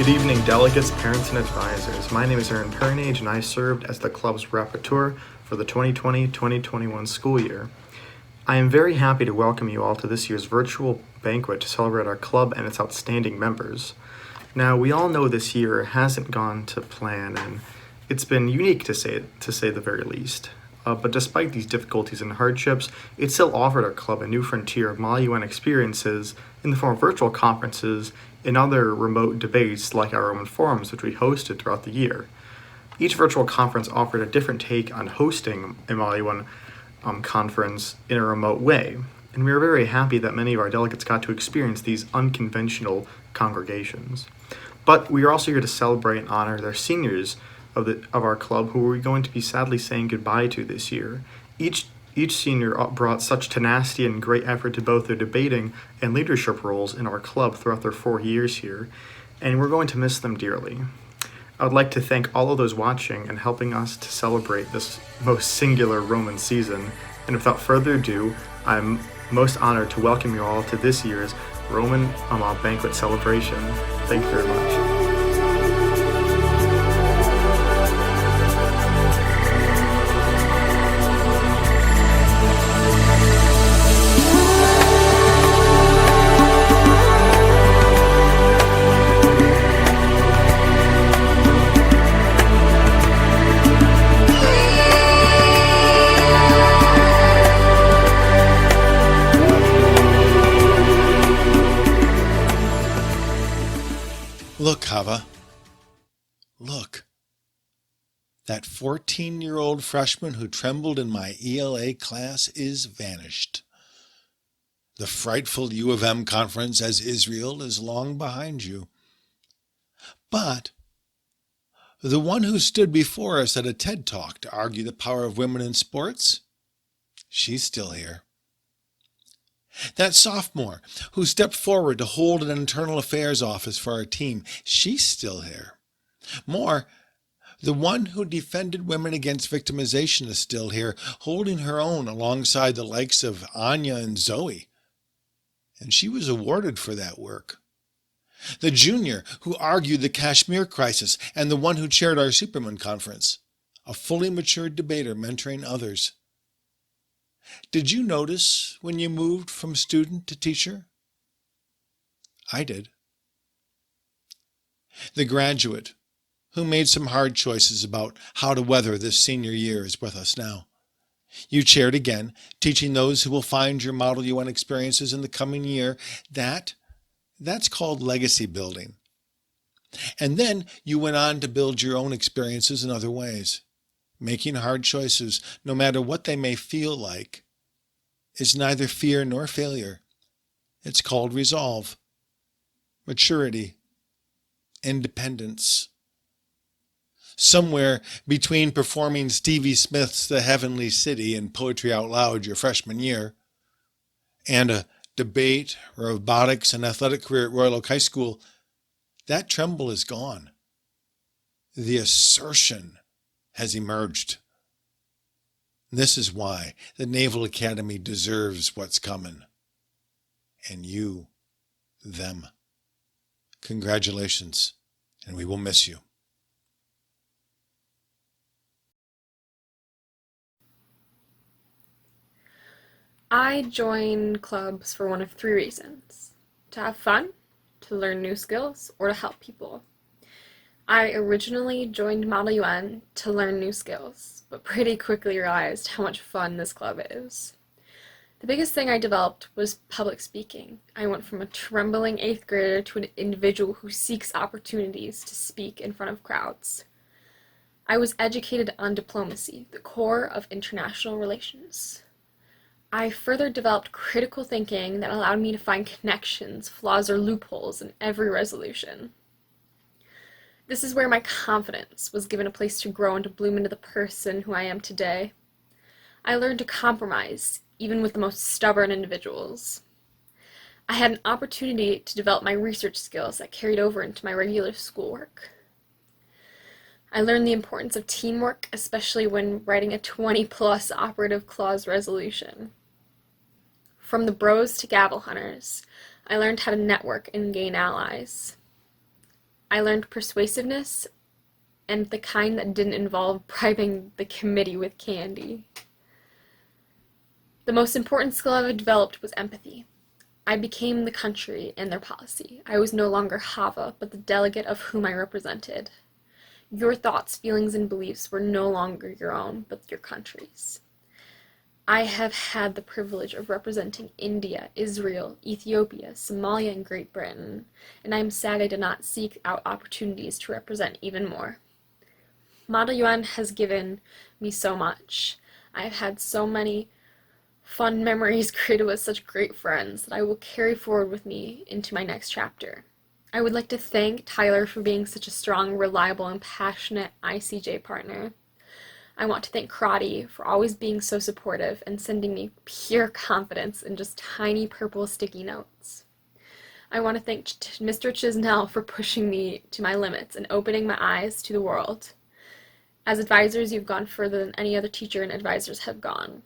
Good evening, delegates, parents, and advisors. My name is Purrenhage, and I served as the club's Rapporteur for the 2020-2021 school year. I am very happy to welcome you all to this year's virtual banquet to celebrate our club and its outstanding members. Now, we all know this year hasn't gone to plan, and it's been unique to say the very least. But despite these difficulties and hardships, it still offered our club a new frontier of Model UN experiences in the form of virtual conferences and other remote debates like our ROMUN forums, which we hosted throughout the year. Each virtual conference offered a different take on hosting a Model UN conference in a remote way, and we were very happy that many of our delegates got to experience these unconventional congregations. But we are also here to celebrate and honor their seniors of our club who we're going to be sadly saying goodbye to this year. Each senior brought such tenacity and great effort to both their debating and leadership roles in our club throughout their 4 years here, and we're going to miss them dearly. I would like to thank all of those watching and helping us to celebrate this most singular ROMUN season, and without further ado, I'm most honored to welcome you all to this year's ROMUN Banquet celebration. Thank you very much. Look, Hava. Look. That 14-year-old freshman who trembled in my ELA class is vanished. The frightful U of M conference as Israel is long behind you. But the one who stood before us at a TED Talk to argue the power of women in sports, she's still here. That sophomore who stepped forward to hold an internal affairs office for our team, she's still here. More, the one who defended women against victimization is still here, holding her own alongside the likes of Anya and Zoe. And she was awarded for that work. The junior who argued the Kashmir crisis and the one who chaired our SuperMUN conference, a fully matured debater mentoring others. Did you notice when you moved from student to teacher? I did. The graduate who made some hard choices about how to weather this senior year is with us now. You chaired again, teaching those who will find your Model UN experiences in the coming year. That's called legacy building. And then you went on to build your own experiences in other ways. Making hard choices, no matter what they may feel like, is neither fear nor failure. It's called resolve, maturity, independence. Somewhere between performing Stevie Smith's The Heavenly City and Poetry Out Loud your freshman year, and a debate, robotics, and athletic career at Royal Oak High School, that tremble is gone. The assertion has emerged. This is why the Naval Academy deserves what's coming. And you, them. Congratulations, and we will miss you. I join clubs for one of 3 reasons: to have fun, to learn new skills, or to help people. I originally joined Model UN to learn new skills, but pretty quickly realized how much fun this club is. The biggest thing I developed was public speaking. I went from a trembling 8th grader to an individual who seeks opportunities to speak in front of crowds. I was educated on diplomacy, the core of international relations. I further developed critical thinking that allowed me to find connections, flaws, or loopholes in every resolution. This is where my confidence was given a place to grow and to bloom into the person who I am today. I learned to compromise, even with the most stubborn individuals. I had an opportunity to develop my research skills that carried over into my regular schoolwork. I learned the importance of teamwork, especially when writing a 20-plus operative clause resolution. From the bros to gavel hunters, I learned how to network and gain allies. I learned persuasiveness and the kind that didn't involve bribing the committee with candy. The most important skill I've developed was empathy. I became the country and their policy. I was no longer Hava, but the delegate of whom I represented. Your thoughts, feelings, and beliefs were no longer your own, but your country's. I have had the privilege of representing India, Israel, Ethiopia, Somalia, and Great Britain, and I am sad I did not seek out opportunities to represent even more. Model UN has given me so much. I have had so many fun memories created with such great friends that I will carry forward with me into my next chapter. I would like to thank Tyler for being such a strong, reliable, and passionate ICJ partner. I want to thank Crotty for always being so supportive and sending me pure confidence in just tiny purple sticky notes. I want to thank Mr. Chisnell for pushing me to my limits and opening my eyes to the world. As advisors, you've gone further than any other teacher and advisors have gone.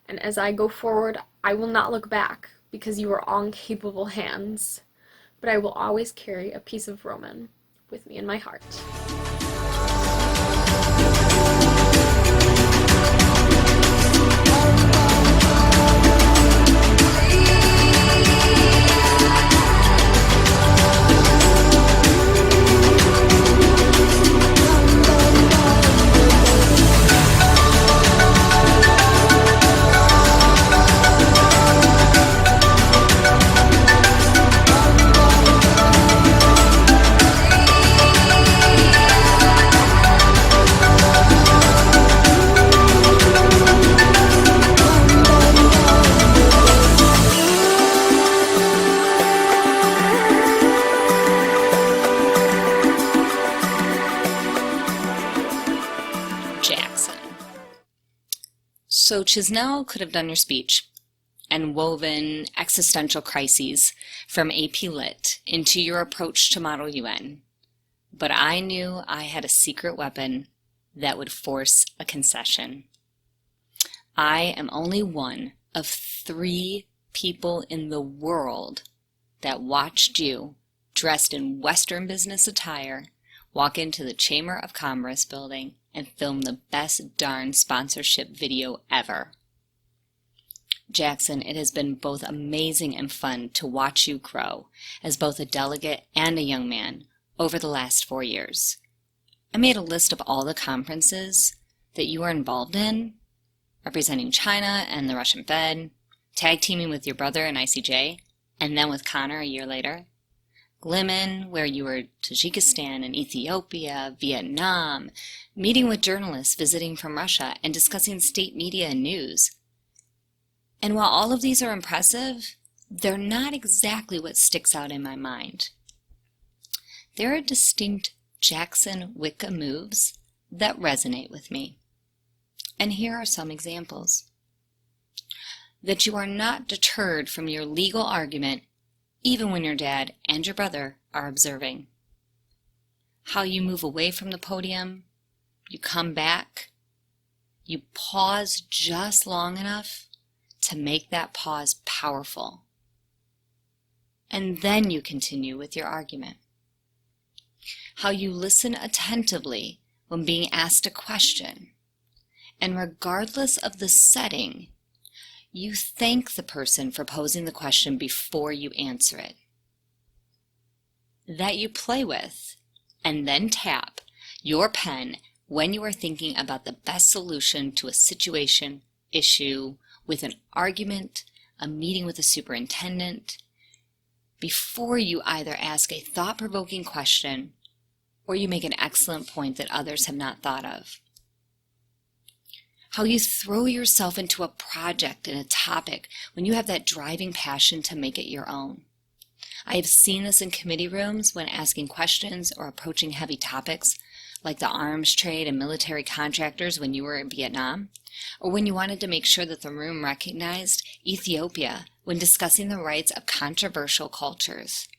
And as I go forward, I will not look back because you are all in capable hands. But I will always carry a piece of Roman with me in my heart. So Chisnell could have done your speech and woven existential crises from AP Lit into your approach to Model UN. But I knew I had a secret weapon that would force a concession. I am only one of 3 people in the world that watched you, dressed in Western business attire, walk into the Chamber of Commerce building and film the best darn sponsorship video ever. Jackson, it has been both amazing and fun to watch you grow as both a delegate and a young man over the last 4 years. I made a list of all the conferences that you were involved in, representing China and the Russian Fed, tag teaming with your brother in ICJ, and then with Connor a year later. Glimmin, where you were Tajikistan and Ethiopia, Vietnam, meeting with journalists visiting from Russia and discussing state media and news. And while all of these are impressive, they're not exactly what sticks out in my mind. There are distinct Jackson Wicka moves that resonate with me. And here are some examples. That you are not deterred from your legal argument even when your dad and your brother are observing. How you move away from the podium, you come back, you pause just long enough to make that pause powerful. And then you continue with your argument. How you listen attentively when being asked a question, and regardless of the setting, you thank the person for posing the question before you answer it. That you play with and then tap your pen when you are thinking about the best solution to a situation, issue, with an argument, a meeting with a superintendent, before you either ask a thought-provoking question or you make an excellent point that others have not thought of. How you throw yourself into a project and a topic when you have that driving passion to make it your own. I have seen this in committee rooms when asking questions or approaching heavy topics like the arms trade and military contractors when you were in Vietnam, or when you wanted to make sure that the room recognized Ethiopia when discussing the rights of controversial cultures.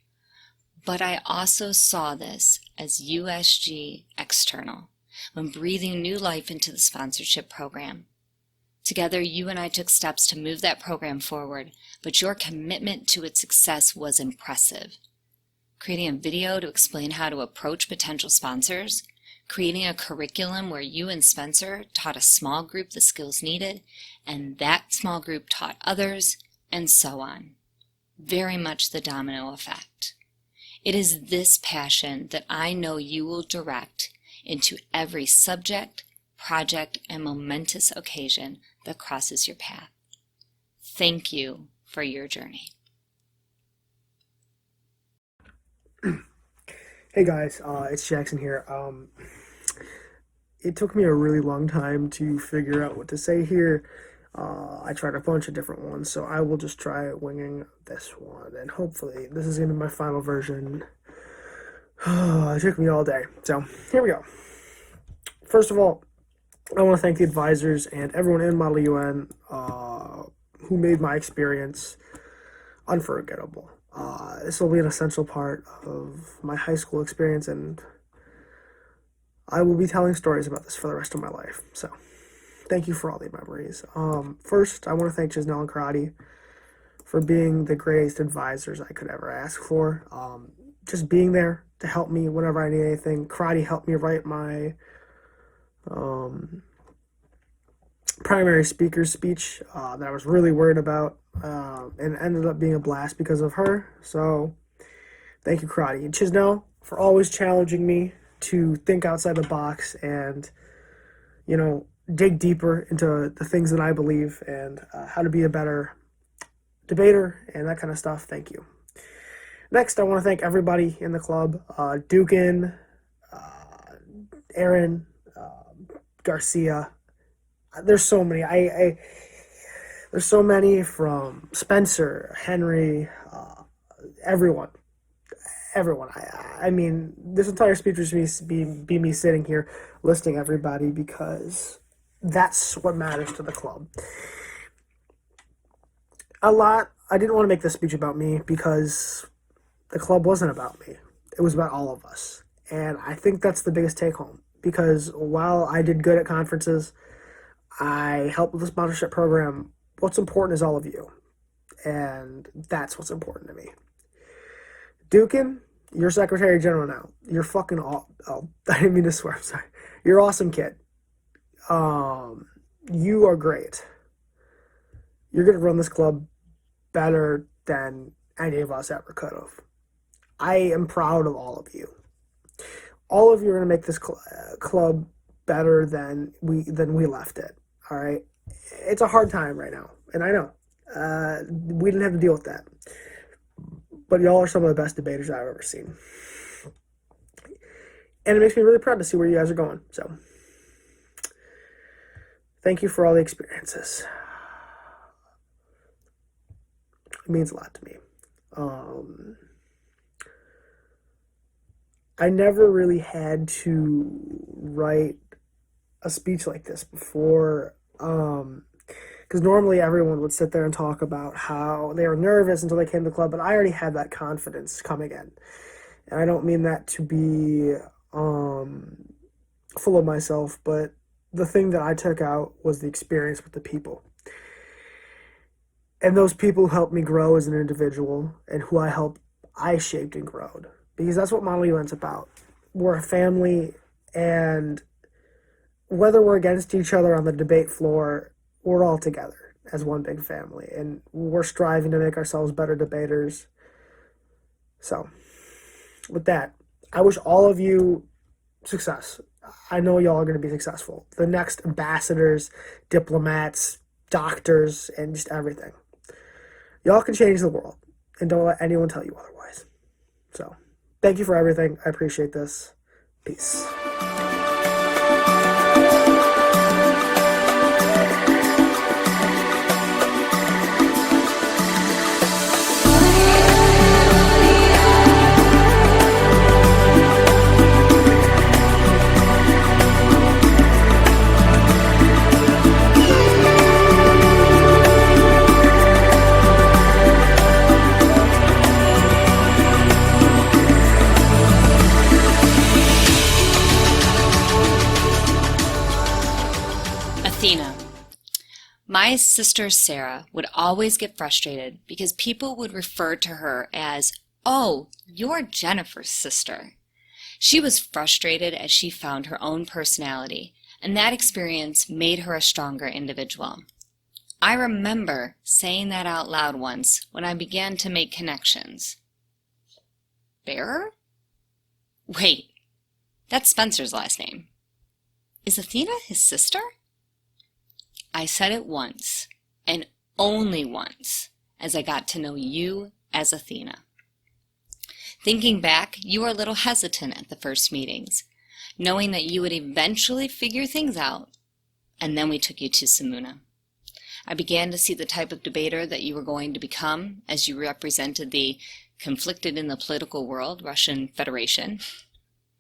But I also saw this as USG external, when breathing new life into the sponsorship program. Together, you and I took steps to move that program forward, but your commitment to its success was impressive. creating a video to explain how to approach potential sponsors, creating a curriculum where you and Spencer taught a small group the skills needed, and that small group taught others, and so on. Very much the domino effect. It is this passion that I know you will direct into every subject, project, and momentous occasion that crosses your path. Thank you for your journey. Hey guys, it's Jackson here. It took me a really long time to figure out what to say here. I tried a bunch of different ones, so I will just try winging this one, and hopefully this is going to be my final version. It took me all day, so here we go. First of all, I want to thank the advisors and everyone in Model UN who made my experience unforgettable. This will be an essential part of my high school experience, and I will be telling stories about this for the rest of my life. So, thank you for all the memories. First, I want to thank Gisnell and Karate for being the greatest advisors I could ever ask for. Just being there to help me whenever I need anything. Karate helped me write my primary speaker speech that I was really worried about, and ended up being a blast because of her. So thank you, Karate. And Gisnell for always challenging me to think outside the box and, dig deeper into the things that I believe and how to be a better debater and that kind of stuff. Thank you. Next, I want to thank everybody in the club, Dukhan, Aaron, Garcia. There's so many. There's so many, from Spencer, Henry, everyone. I mean, this entire speech was be me sitting here listing everybody because that's what matters to the club. I didn't want to make this speech about me because the club wasn't about me. It was about all of us. And I think that's the biggest take home, because while I did good at conferences, I helped with the sponsorship program. What's important is all of you. And that's what's important to me. Dukhan, you're Secretary General now. You're fucking I didn't mean to swear, I'm sorry. You're an awesome kid. You are great. You're going to run this club better than any of us ever could have. I am proud of all of you. All of you are going to make this club better than we left it. All right? It's a hard time right now, and I know. We didn't have to deal with that. But y'all are some of the best debaters I've ever seen. And it makes me really proud to see where you guys are going. So, thank you for all the experiences. It means a lot to me. I never really had to write a speech like this before, because normally everyone would sit there and talk about how they were nervous until they came to the club, but I already had that confidence coming in. And I don't mean that to be full of myself, but the thing that I took out was the experience with the people. And those people who helped me grow as an individual, and who I shaped and growed. Because that's what Model UN's about. We're a family, and whether we're against each other on the debate floor, we're all together as one big family. And we're striving to make ourselves better debaters. So, with that, I wish all of you success. I know y'all are going to be successful. The next ambassadors, diplomats, doctors, and just everything. Y'all can change the world, and don't let anyone tell you otherwise. So, thank you for everything. I appreciate this. Peace. Athena. My sister Sarah would always get frustrated because people would refer to her as Oh, you're Jennifer's sister. She was frustrated as she found her own personality, and that experience made her a stronger individual. I remember saying that out loud once when I began to make connections. Bearer? Wait, that's Spencer's last name. Is Athena his sister? I said it once, and only once, as I got to know you as Athena. Thinking back, you were a little hesitant at the first meetings, knowing that you would eventually figure things out, and then we took you to Samuna. I began to see the type of debater that you were going to become as you represented the conflicted in the political world Russian Federation,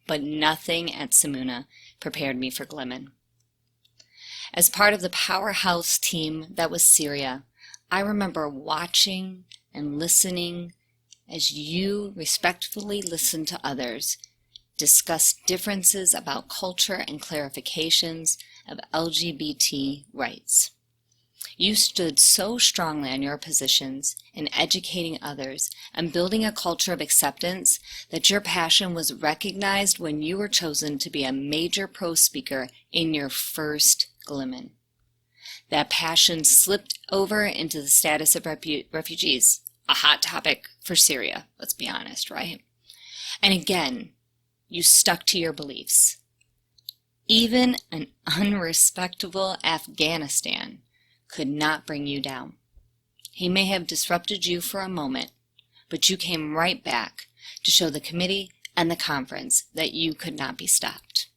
but nothing at Samuna prepared me for Glimmin. As part of the powerhouse team that was Syria, I remember watching and listening as you respectfully listened to others, discuss differences about culture and clarifications of LGBT rights. You stood so strongly on your positions in educating others and building a culture of acceptance that your passion was recognized when you were chosen to be a major pro speaker in your first Glimmin. That passion slipped over into the status of refugees, a hot topic for Syria, let's be honest, right? And again, you stuck to your beliefs. Even an unrespectable Afghanistan could not bring you down. He may have disrupted you for a moment, but you came right back to show the committee and the conference that you could not be stopped.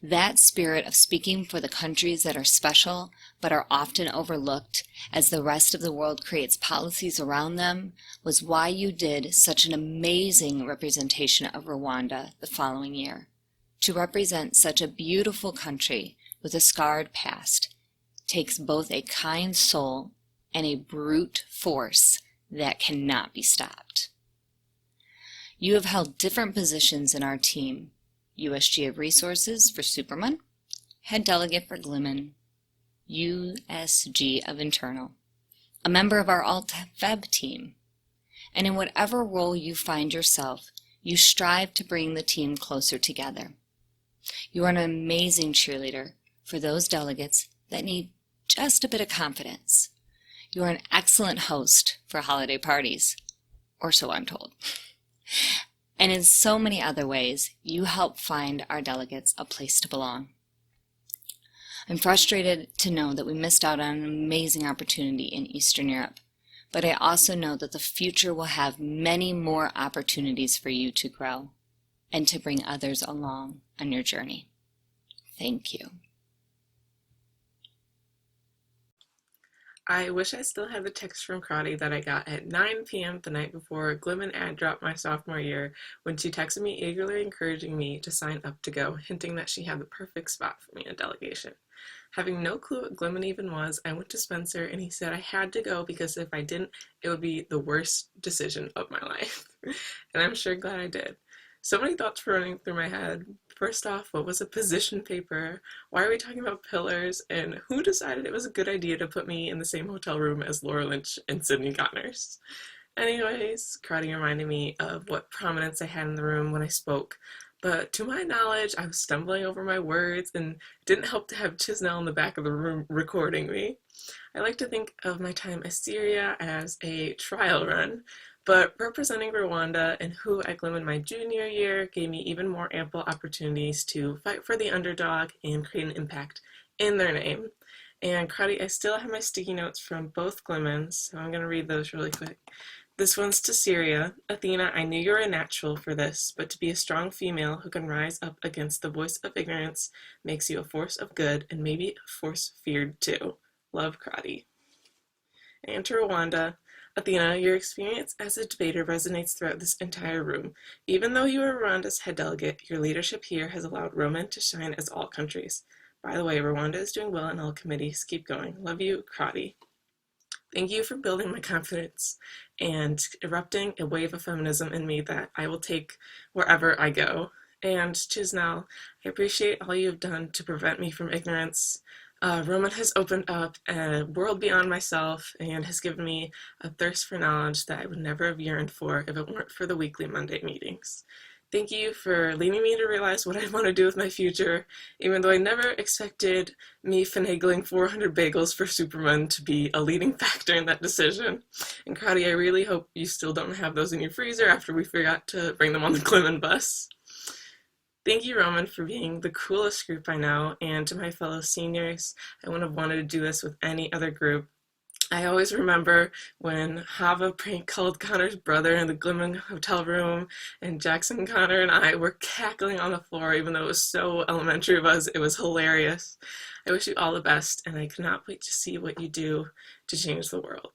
That spirit of speaking for the countries that are special but are often overlooked as the rest of the world creates policies around them was why you did such an amazing representation of Rwanda the following year. To represent such a beautiful country with a scarred past takes both a kind soul and a brute force that cannot be stopped. You have held different positions in our team: USG of Resources for SuperMUN, Head Delegate for Glimmin, USG of Internal, a member of our Alt-Feb team, and in whatever role you find yourself, you strive to bring the team closer together. You are an amazing cheerleader for those delegates that need just a bit of confidence. You are an excellent host for holiday parties, or so I'm told. And in so many other ways, you help find our delegates a place to belong. I'm frustrated to know that we missed out on an amazing opportunity in Eastern Europe, but I also know that the future will have many more opportunities for you to grow and to bring others along on your journey. Thank you. I wish I still had the text from Crotty that I got at 9 p.m. the night before Glimmin ad dropped my sophomore year when she texted me eagerly encouraging me to sign up to go, hinting that she had the perfect spot for me in delegation. Having no clue what Glimmin even was, I went to Spencer and he said I had to go because if I didn't, it would be the worst decision of my life. And I'm sure glad I did. So many thoughts were running through my head. First off, what was a position paper? Why are we talking about pillars? And who decided it was a good idea to put me in the same hotel room as Laura Lynch and Sydney Connors? Anyways, Crotty reminded me of what prominence I had in the room when I spoke. But to my knowledge, I was stumbling over my words and it didn't help to have Chisnell in the back of the room recording me. I like to think of my time as Syria as a trial run, but representing Rwanda and who at Glimmin my junior year gave me even more ample opportunities to fight for the underdog and create an impact in their name. And Crotty, I still have my sticky notes from both Glimmins, so I'm going to read those really quick. This one's to Syria. Athena, I knew you were a natural for this, but to be a strong female who can rise up against the voice of ignorance makes you a force of good and maybe a force feared too. Love, Crotty. And to Rwanda, Athena, your experience as a debater resonates throughout this entire room. Even though you are Rwanda's head delegate, your leadership here has allowed ROMUN to shine as all countries. By the way, Rwanda is doing well in all committees. Keep going. Love you, Crotty. Thank you for building my confidence and erupting a wave of feminism in me that I will take wherever I go. And Chisnell, I appreciate all you have done to prevent me from ignorance. ROMUN has opened up a world beyond myself and has given me a thirst for knowledge that I would never have yearned for if it weren't for the weekly Monday meetings. Thank you for leading me to realize what I want to do with my future, even though I never expected me finagling 400 bagels for SuperMUN to be a leading factor in that decision. And Crowdy, I really hope you still don't have those in your freezer after we forgot to bring them on the Glimmin bus. Thank you, ROMUN, for being the coolest group I know, and to my fellow seniors, I wouldn't have wanted to do this with any other group. I always remember when Hava prank called Connor's brother in the Glimmin hotel room, and Jackson, Connor, and I were cackling on the floor, even though it was so elementary of us. It was hilarious. I wish you all the best, and I cannot wait to see what you do to change the world.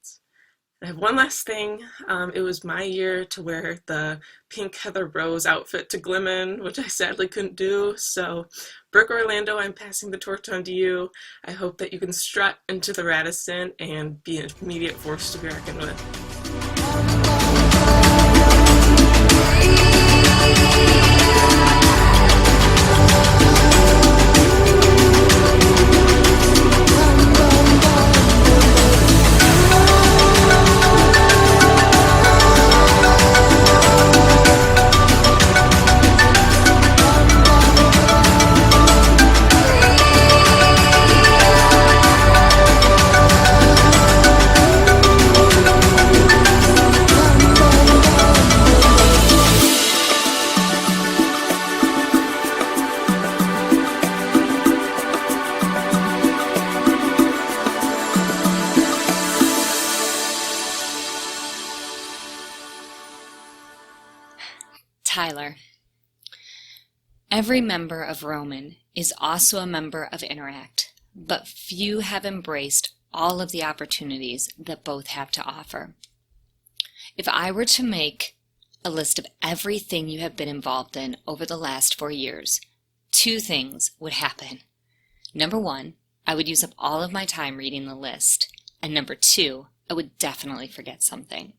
I have one last thing. It was my year to wear the pink Heather Rose outfit to Glimmin, which I sadly couldn't do. So, Brooke Orlando, I'm passing the torch on to you. I hope that you can strut into the Radisson and be an immediate force to be reckoned with. Tyler. Every member of ROMUN is also a member of Interact, but few have embraced all of the opportunities that both have to offer. If I were to make a list of everything you have been involved in over the last 4 years, 2 things would happen. Number 1, I would use up all of my time reading the list, and number 2, I would definitely forget something.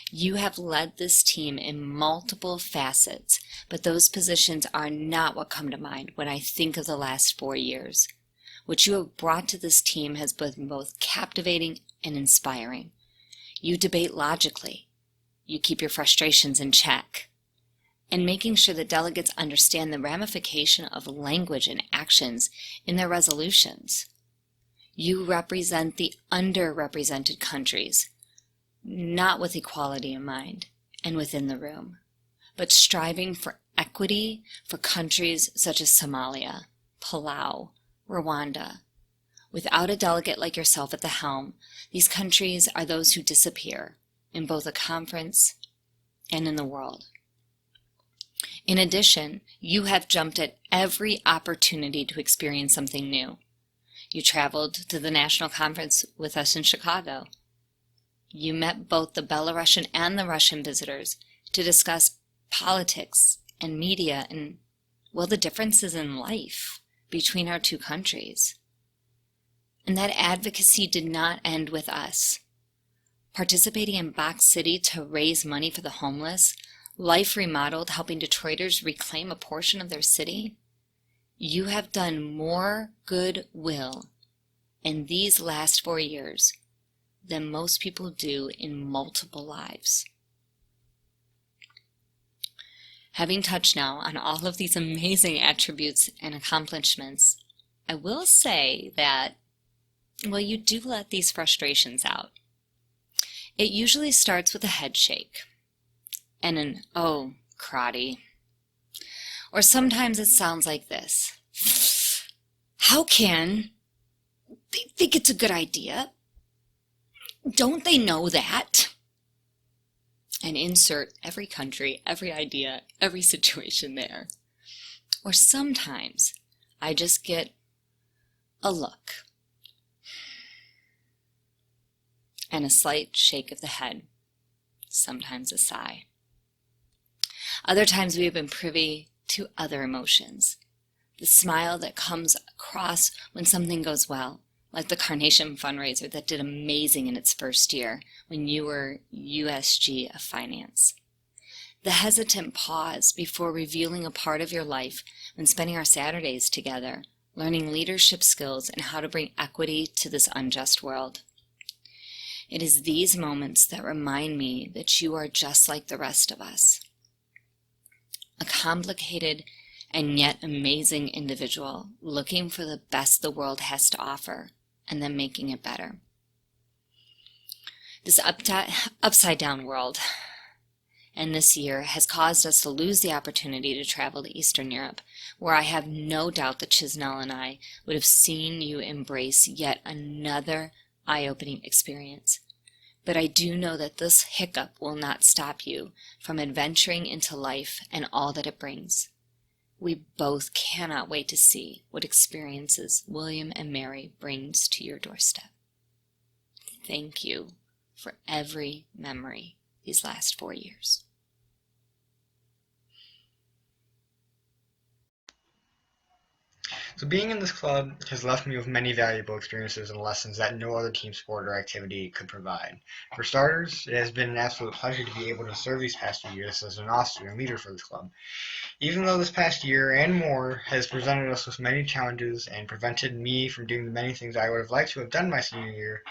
You have led this team in multiple facets, but those positions are not what come to mind when I think of the last 4 years. What you have brought to this team has been both captivating and inspiring. You debate logically. You keep your frustrations in check. And making sure that delegates understand the ramification of language and actions in their resolutions. You represent the underrepresented countries, not with equality in mind and within the room, but striving for equity for countries such as Somalia, Palau, Rwanda. Without a delegate like yourself at the helm, these countries are those who disappear in both a conference and in the world. In addition, you have jumped at every opportunity to experience something new. You traveled to the national conference with us in Chicago. You met both the Belarusian and the Russian visitors to discuss politics and media and, well, the differences in life between our 2 countries. And that advocacy did not end with us. Participating in Box City to raise money for the homeless, Life Remodeled helping Detroiters reclaim a portion of their city, you have done more goodwill in these last 4 years than most people do in multiple lives. Having touched now on all of these amazing attributes and accomplishments, I will say that, well, you do let these frustrations out. It usually starts with a head shake and an, "Oh, crotty." Or sometimes it sounds like this: "How can they think it's a good idea? Don't they know that?" And insert every country, every idea, every situation there. Or sometimes I just get a look and a slight shake of the head, sometimes a sigh. Other times we have been privy to other emotions. The smile that comes across when something goes well, like the Carnation fundraiser that did amazing in its first year when you were USG of Finance. The hesitant pause before revealing a part of your life when spending our Saturdays together, learning leadership skills and how to bring equity to this unjust world. It is these moments that remind me that you are just like the rest of us. A complicated and yet amazing individual looking for the best the world has to offer and then making it better. This upside down world and this year has caused us to lose the opportunity to travel to Eastern Europe, where I have no doubt that Chisnell and I would have seen you embrace yet another eye-opening experience. But I do know that this hiccup will not stop you from adventuring into life and all that it brings. We both cannot wait to see what experiences William and Mary brings to your doorstep. Thank you for every memory these last 4 years. So being in this club has left me with many valuable experiences and lessons that no other team sport or activity could provide. For starters, it has been an absolute pleasure to be able to serve these past few years as an Austrian leader for this club. Even though this past year and more has presented us with many challenges and prevented me from doing the many things I would have liked to have done my senior year,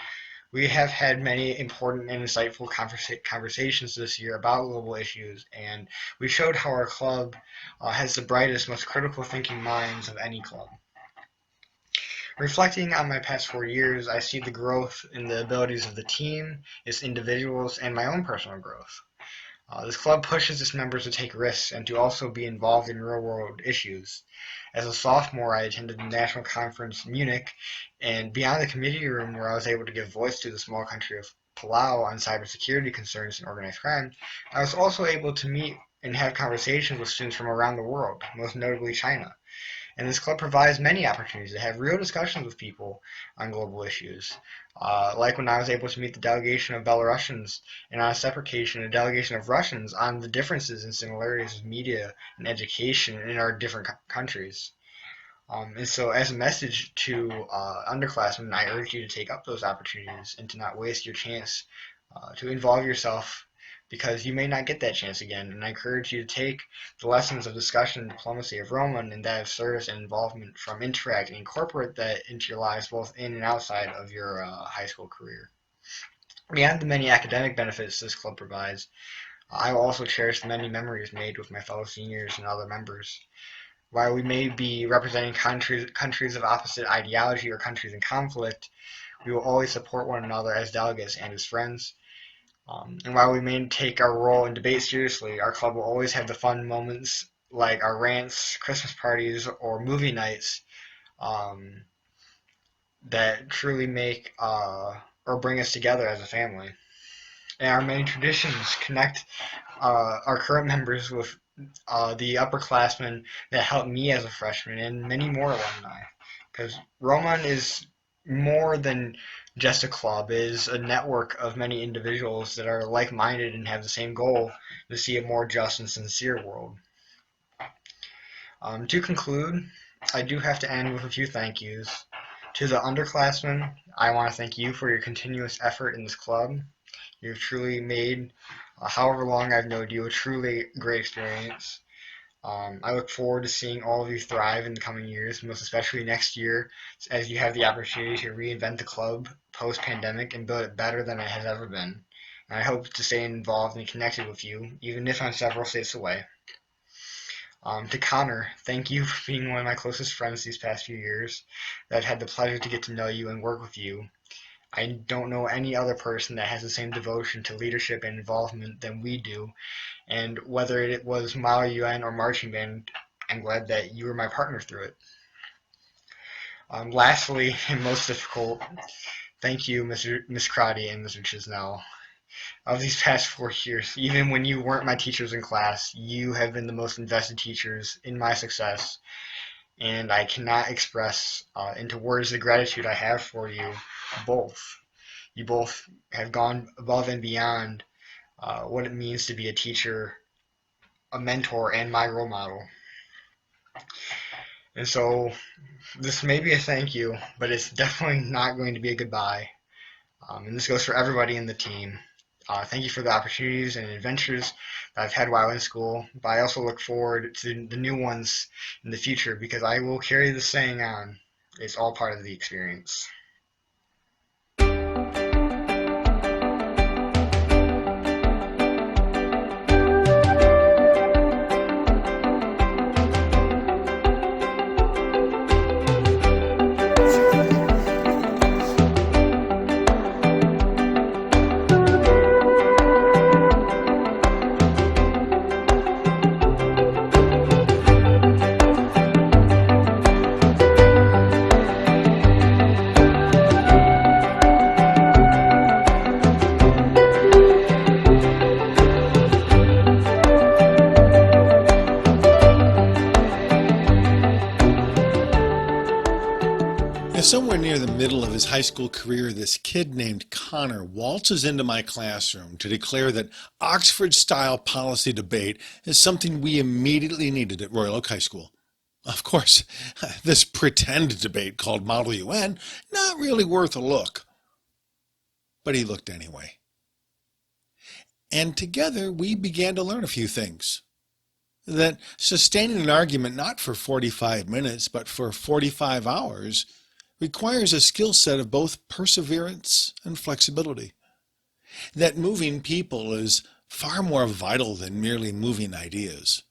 we have had many important and insightful conversations this year about global issues, and we showed how our club has the brightest, most critical thinking minds of any club. Reflecting on my past 4 years, I see the growth in the abilities of the team, its individuals, and my own personal growth. This club pushes its members to take risks and to also be involved in real-world issues. As a sophomore, I attended the National Conference in Munich, and beyond the committee room where I was able to give voice to the small country of Palau on cybersecurity concerns and organized crime, I was also able to meet and have conversations with students from around the world, most notably China. And this club provides many opportunities to have real discussions with people on global issues. Like when I was able to meet the delegation of Belarusians, and on a separate occasion, a delegation of Russians on the differences and similarities of media and education in our different countries. And so as a message to underclassmen, I urge you to take up those opportunities and to not waste your chance to involve yourself, because you may not get that chance again. And I encourage you to take the lessons of discussion and diplomacy of ROMUN and that of service and involvement from Interact and incorporate that into your lives both in and outside of your high school career. Beyond the many academic benefits this club provides, I will also cherish the many memories made with my fellow seniors and other members. While we may be representing countries of opposite ideology or countries in conflict, we will always support one another as delegates and as friends. And while we may take our role in debate seriously, our club will always have the fun moments like our rants, Christmas parties, or movie nights that truly make or bring us together as a family. And our many traditions connect our current members with the upperclassmen that helped me as a freshman and many more alumni. Because ROMUN is more than just a club. It is a network of many individuals that are like-minded and have the same goal to see a more just and sincere world. To conclude, I do have to end with a few thank yous. To the underclassmen, I want to thank you for your continuous effort in this club. You've truly made, however long I've known you, a truly great experience. I look forward to seeing all of you thrive in the coming years, most especially next year, as you have the opportunity to reinvent the club post-pandemic and build it better than it has ever been. And I hope to stay involved and connected with you, even if I'm several states away. To Connor, thank you for being one of my closest friends these past few years. I've had the pleasure to get to know you and work with you. I don't know any other person that has the same devotion to leadership and involvement than we do. And whether it was Model UN or marching band, I'm glad that you were my partner through it. Lastly, and most difficult, thank you, Miss Crotty and Mr. Chisnell. Of these past 4 years, even when you weren't my teachers in class, you have been the most invested teachers in my success. And I cannot express into words the gratitude I have for you both. You both have gone above and beyond what it means to be a teacher, a mentor, and my role model. And so this may be a thank you, but it's definitely not going to be a goodbye. And this goes for everybody in the team. Thank you for the opportunities and adventures that I've had while in school, but I also look forward to the new ones in the future because I will carry the saying on. It's all part of the experience. Somewhere near the middle of his high school career, this kid named Connor waltzes into my classroom to declare that Oxford-style policy debate is something we immediately needed at Royal Oak High School. Of course, this pretend debate called Model UN, not really worth a look. But he looked anyway. And together we began to learn a few things. That sustaining an argument not for 45 minutes, but for 45 hours requires a skill set of both perseverance and flexibility. That moving people is far more vital than merely moving ideas.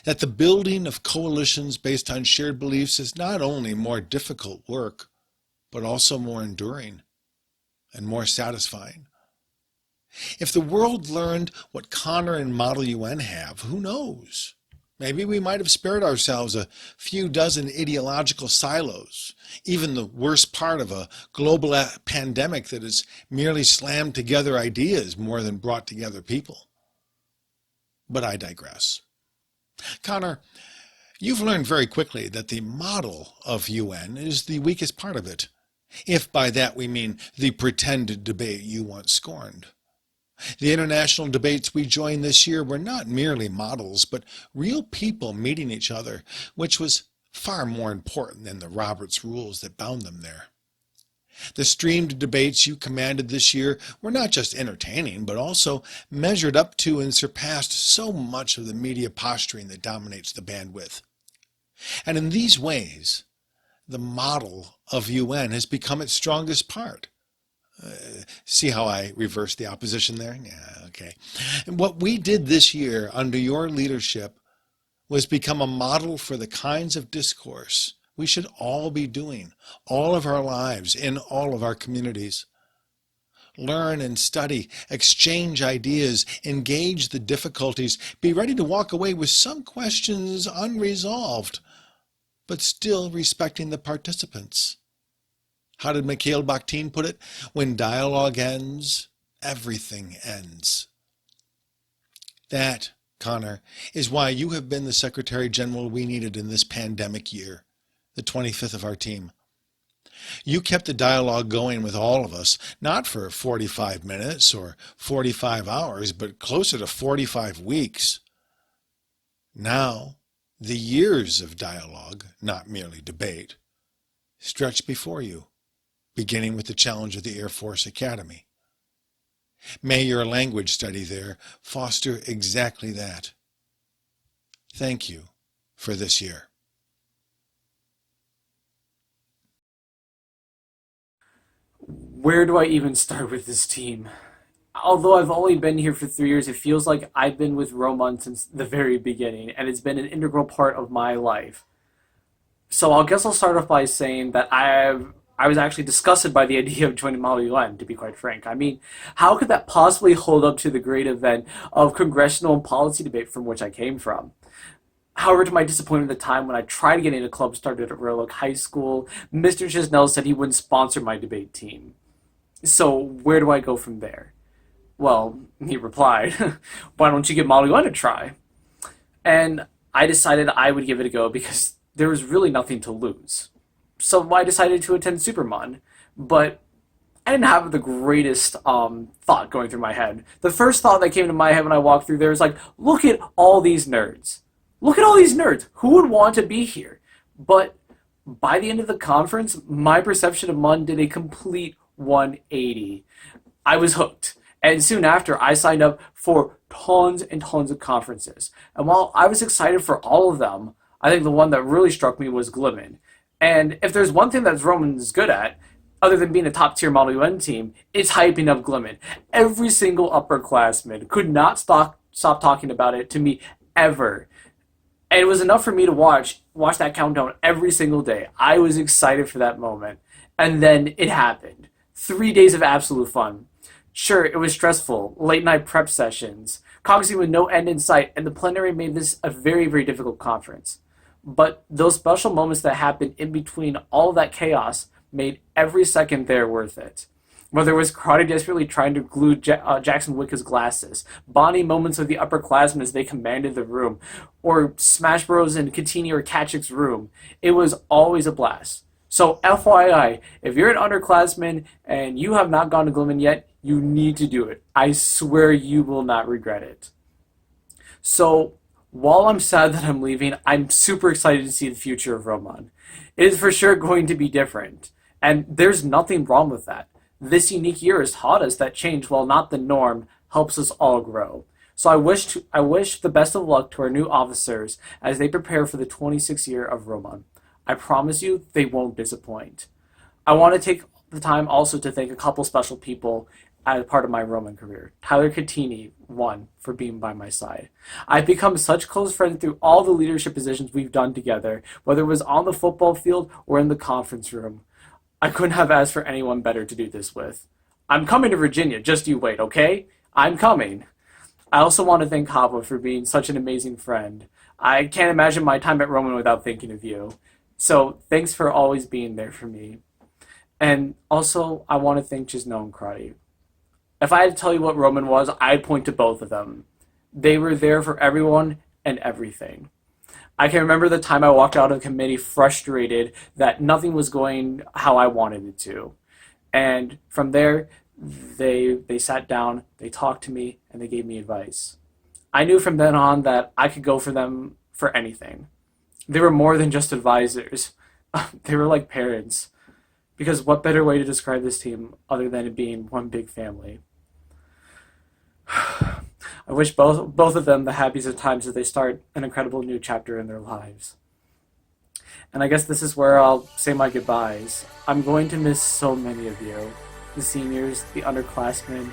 That the building of coalitions based on shared beliefs is not only more difficult work, but also more enduring and more satisfying. If the world learned what Connor and Model UN have, who knows? Maybe we might have spared ourselves a few dozen ideological silos, even the worst part of a global pandemic that has merely slammed together ideas more than brought together people. But I digress. Connor, you've learned very quickly that the model of UN is the weakest part of it, if by that we mean the pretended debate you once scorned. The international debates we joined this year were not merely models, but real people meeting each other, which was far more important than the Roberts rules that bound them there. The streamed debates you commanded this year were not just entertaining, but also measured up to and surpassed so much of the media posturing that dominates the bandwidth. And in these ways, the model of UN has become its strongest part. See how I reversed the opposition there? Yeah, okay. And what we did this year under your leadership was become a model for the kinds of discourse we should all be doing all of our lives in all of our communities. Learn and study, exchange ideas, engage the difficulties, be ready to walk away with some questions unresolved, but still respecting the participants. How did Mikhail Bakhtin put it? When dialogue ends, everything ends. That, Connor, is why you have been the Secretary General we needed in this pandemic year, the 25th of our team. You kept the dialogue going with all of us, not for 45 minutes or 45 hours, but closer to 45 weeks. Now, the years of dialogue, not merely debate, stretch before you, beginning with the challenge of the Air Force Academy. May your language study there foster exactly that. Thank you for this year. Where do I even start with this team? Although I've only been here for 3 years, it feels like I've been with ROMUN since the very beginning, and it's been an integral part of my life. So I guess I'll start off by saying that I was actually disgusted by the idea of joining Model UN, to be quite frank. I mean, how could that possibly hold up to the great event of congressional and policy debate from which I came from? However, to my disappointment at the time when I tried getting a club started at Royal Oak High School, Mr. Chisnell said he wouldn't sponsor my debate team. So where do I go from there? Well, he replied, why don't you give Model UN a try? And I decided I would give it a go because there was really nothing to lose. So I decided to attend SuperMUN, but I didn't have the greatest thought going through my head. The first thought that came to my head when I walked through there was like, look at all these nerds. Look at all these nerds. Who would want to be here? But by the end of the conference, my perception of MUN did a complete 180. I was hooked. And soon after, I signed up for tons and tons of conferences. And while I was excited for all of them, I think the one that really struck me was Glimmin. And if there's one thing that Roman is good at, other than being a top tier Model UN team, it's hyping up Glimmin. Every single upperclassman could not stop talking about it to me ever. And it was enough for me to watch that countdown every single day. I was excited for that moment. And then it happened. 3 days of absolute fun. Sure, it was stressful, late night prep sessions, caucusing with no end in sight, and the plenary made this a very, very difficult conference. But those special moments that happened in between all of that chaos made every second there worth it. Whether it was karate desperately trying to glue Jackson Wicka's glasses, bonding moments with the upperclassmen as they commanded the room, or Smash Bros. In Cattini or Kachik's room, it was always a blast. So FYI, if you're an underclassman and you have not gone to Glimmin yet, you need to do it. I swear you will not regret it. So while I'm sad that I'm leaving, I'm super excited to see the future of ROMUN. It is for sure going to be different, and there's nothing wrong with that. This unique year has taught us that change, while not the norm, helps us all grow. So I wish the best of luck to our new officers as they prepare for the 26th year of ROMUN. I promise you, they won't disappoint. I want to take the time also to thank a couple special people as part of my ROMUN career. Tyler Cattini, one, for being by my side. I've become such close friends through all the leadership positions we've done together, whether it was on the football field or in the conference room. I couldn't have asked for anyone better to do this with. I'm coming to Virginia, just you wait, okay? I'm coming. I also want to thank Hava for being such an amazing friend. I can't imagine my time at ROMUN without thinking of you. So thanks for always being there for me. And also, I want to thank Gisno and Karate. If I had to tell you what ROMUN was, I'd point to both of them. They were there for everyone and everything. I can remember the time I walked out of the committee frustrated that nothing was going how I wanted it to. And from there, they sat down, they talked to me, and they gave me advice. I knew from then on that I could go for them for anything. They were more than just advisors. They were like parents. Because what better way to describe this team other than it being one big family? I wish both of them the happiest of times as they start an incredible new chapter in their lives. And I guess this is where I'll say my goodbyes. I'm going to miss so many of you. The seniors, the underclassmen,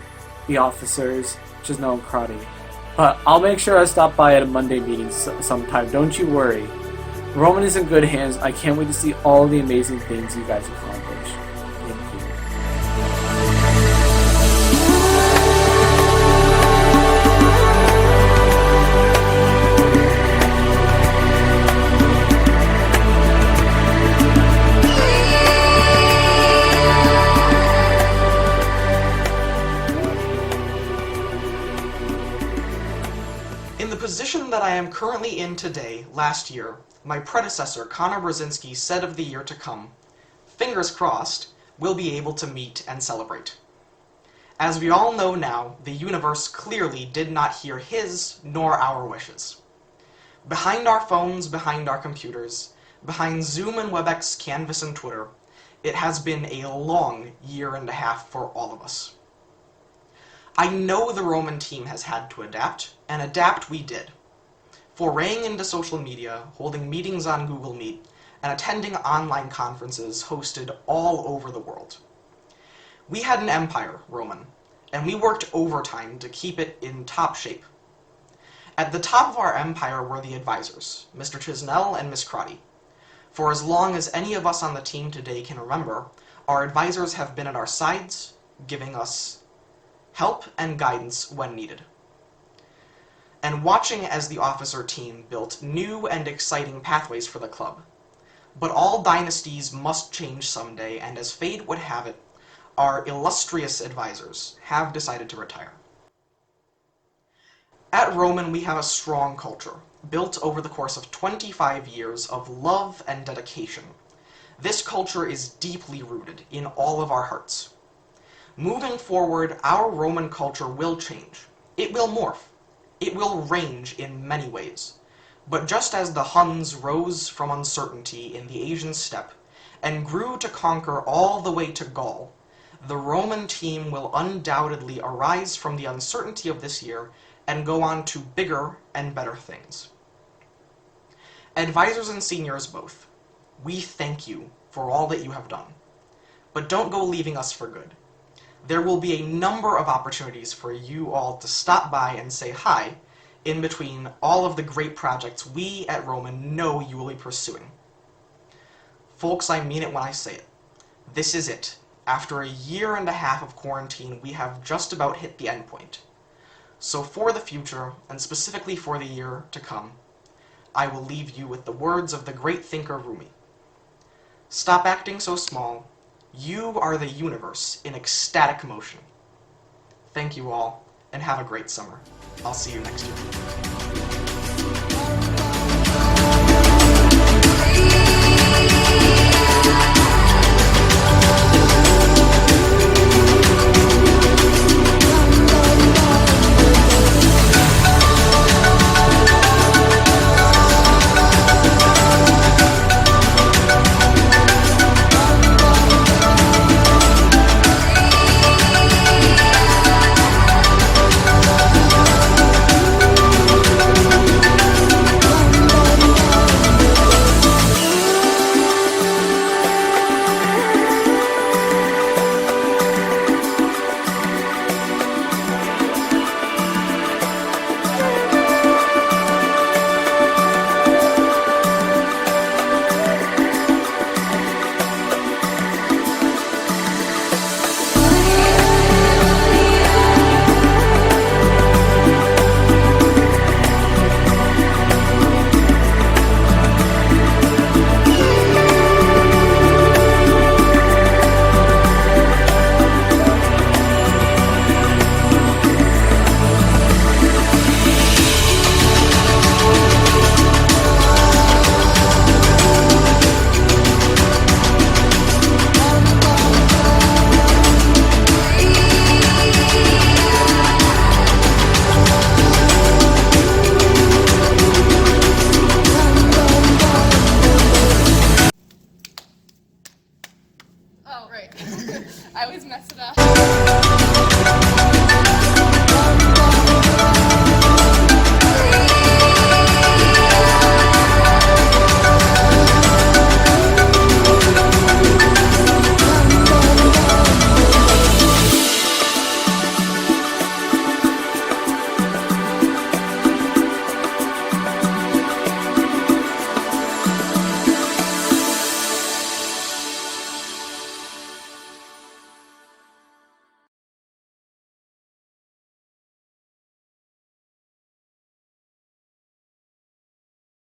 the officers, Gisno and Karate. But I'll make sure I stop by at a Monday meeting sometime, don't you worry. ROMUN is in good hands. I can't wait to see all the amazing things you guys accomplish. Thank you. In the position that I am currently in today, last year, my predecessor, Connor Brezesnki, said of the year to come, fingers crossed, we'll be able to meet and celebrate. As we all know now, the universe clearly did not hear his nor our wishes. Behind our phones, behind our computers, behind Zoom and WebEx, Canvas and Twitter, it has been a long year and a half for all of us. I know the ROMUN team has had to adapt, and adapt we did. Foraying into social media, holding meetings on Google Meet, and attending online conferences hosted all over the world. We had an empire, ROMUN, and we worked overtime to keep it in top shape. At the top of our empire were the advisors, Mr. Chisnell and Miss Crotty. For as long as any of us on the team today can remember, our advisors have been at our sides, giving us help and guidance when needed. And watching as the officer team built new and exciting pathways for the club. But all dynasties must change someday, and as fate would have it, our illustrious advisors have decided to retire. At ROMUN, we have a strong culture, built over the course of 25 years of love and dedication. This culture is deeply rooted in all of our hearts. Moving forward, our ROMUN culture will change. It will morph. It will range in many ways. But just as the Huns rose from uncertainty in the Asian steppe and grew to conquer all the way to Gaul, The Roman team will undoubtedly arise from the uncertainty of this year and go on to bigger and better things. Advisors and seniors both, we thank you for all that you have done. But don't go leaving us for good. There will be a number of opportunities for you all to stop by and say hi in between all of the great projects we at ROMUN know you will be pursuing. Folks, I mean it when I say it. This is it. After a year and a half of quarantine, we have just about hit the end point. So for the future, and specifically for the year to come, I will leave you with the words of the great thinker Rumi. Stop acting so small. You are the universe in ecstatic motion. Thank you all, and have a great summer. I'll see you next year. Oh, right. I always mess it up.